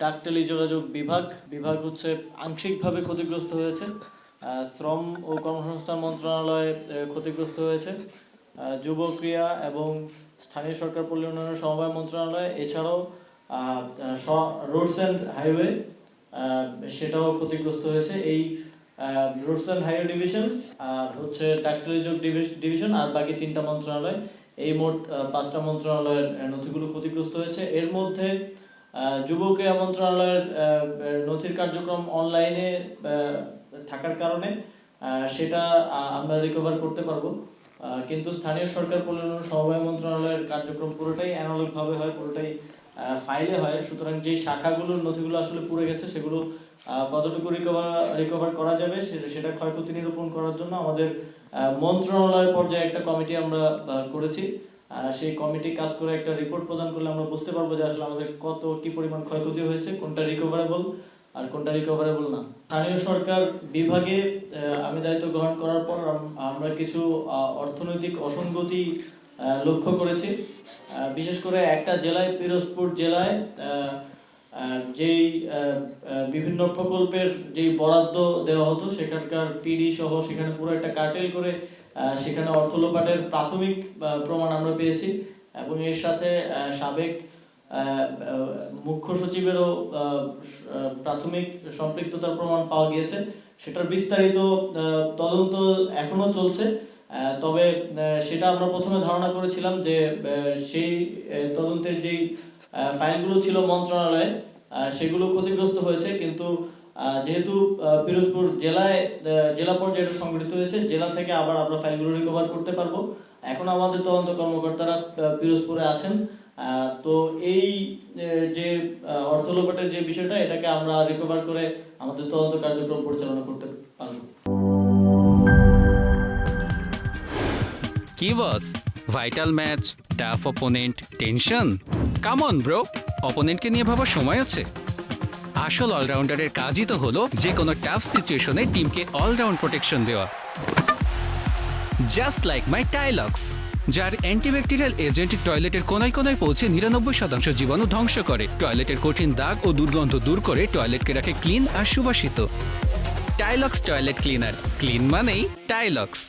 ডাক টেলিযোগাযোগ বিভাগ হচ্ছে আংশিকভাবে ক্ষতিগ্রস্ত হয়েছে। শ্রম ও কর্মসংস্থান মন্ত্রণালয় ক্ষতিগ্রস্ত হয়েছে। যুব ক্রীড়া এবং স্থানীয় সরকার পল্লী উন্নয়ন সমবায় মন্ত্রণালয়, এছাড়াও রোডস অ্যান্ড হাইওয়ে সেটাও ক্ষতিগ্রস্ত হয়েছে। এই রোডস অ্যান্ড হাইওয়ে ডিভিশন আর হচ্ছে ডাক টেলিযোগাযোগ ডিভিশন আর বাকি 3টা মন্ত্রণালয়, এই মোট 5টা মন্ত্রণালয়ের নথিগুলো ক্ষতিগ্রস্ত হয়েছে। এর মধ্যে যুব ক্রীড়া মন্ত্রণালয়ের নথির কার্যক্রম অনলাইনে থাকার কারণে সেটা আমরা রিকভার করতে পারবো, কিন্তু স্থানীয় সরকার পল্লী উন্নয়ন সমবায় মন্ত্রণালয়ের কার্যক্রম পুরোটাই অ্যানালগ ভাবে হয়, পুরোটাই ফাইলে হয়। সুতরাং যে শাখাগুলোর নথিগুলো আসলে পুড়ে গেছে সেগুলো কতটুকু রিকভার করা যাবে সেটা ক্ষয়ক্ষতি নিরূপণ করার জন্য আমাদের মন্ত্রণালয় পর্যায়ে একটা কমিটি আমরা করেছি। সেই কমিটি কাজ করে একটা রিপোর্ট প্রদান করলে আমরা বুঝতে পারবো যে আসলে আমাদের কি পরিমাণ ক্ষয়ক্ষতি হয়েছে, কোনটা রিকভারেবল আর কোনটা রিকভারেবল না। স্থানীয় সরকার বিভাগে আমি দায়িত্ব গ্রহণ করার পর আমরা কিছু অর্থনৈতিক অসঙ্গতি লক্ষ্য করেছি। বিশেষ করে একটা জেলায়, পিরোজপুর জেলায় যেই বিভিন্ন প্রকল্পের যেই বরাদ্দ দেওয়া হতো সেখানকার পিডি সহ সেখানে পুরো একটা কার্টেল করে সেখানে অর্থ লোপাটের প্রাথমিক প্রমাণ আমরা পেয়েছি, এবং এর সাথে সাবেক মুখ্য সচিবেরও প্রাথমিক সম্পৃক্ততার প্রমাণ পাওয়া গিয়েছে। সেটার বিস্তারিত তদন্ত এখনো চলছে, তবে সেটা আমরা প্রথমে ধারণা করেছিলাম যে সেই তদন্তের যেই ফাইলগুলো ছিল মন্ত্রণালয়ে সেগুলো ক্ষতিগ্রস্ত হয়েছে, কিন্তু যেহেতু পিরোজপুর জেলা পর্যায়ে সংগঠিত হয়েছে, জেলা থেকে আবার আমরা ফাইলগুলো রিকভার করতে পারবো। এখন আমাদের তদন্ত কর্মকর্তারা পিরোজপুরে আছেন, তো এই যে অর্থ লোপাটের যে বিষয়টা, এটাকে আমরা রিকভার করে আমাদের তদন্ত কার্যক্রম পরিচালনা করতে পারবো। কি boss, vital match, tough opponent, tension? Come on bro, অপোনেন্টকে নিয়ে ভাবার সময় আছে। আসল অলরাউন্ডারের কাজই তো হলো যে কোনো টাফ সিচুয়েশনে টিমকে অলরাউন্ড প্রোটেকশন দেওয়া। জাস্ট লাইক মাই টাইলক্স, যার অ্যান্টিব্যাকটেরিয়াল এজেন্ট টয়লেটের কোনায় কোনায় পৌঁছে 99% জীবাণু ধ্বংস করে, টয়লেটের কঠিন দাগ ও দুর্গন্ধ দূর করে টয়লেটকে রাখে ক্লিন আর সুবাসিত। টাইলক্স টয়লেট ক্লিনার, ক্লিন মানেই টাইলক্স।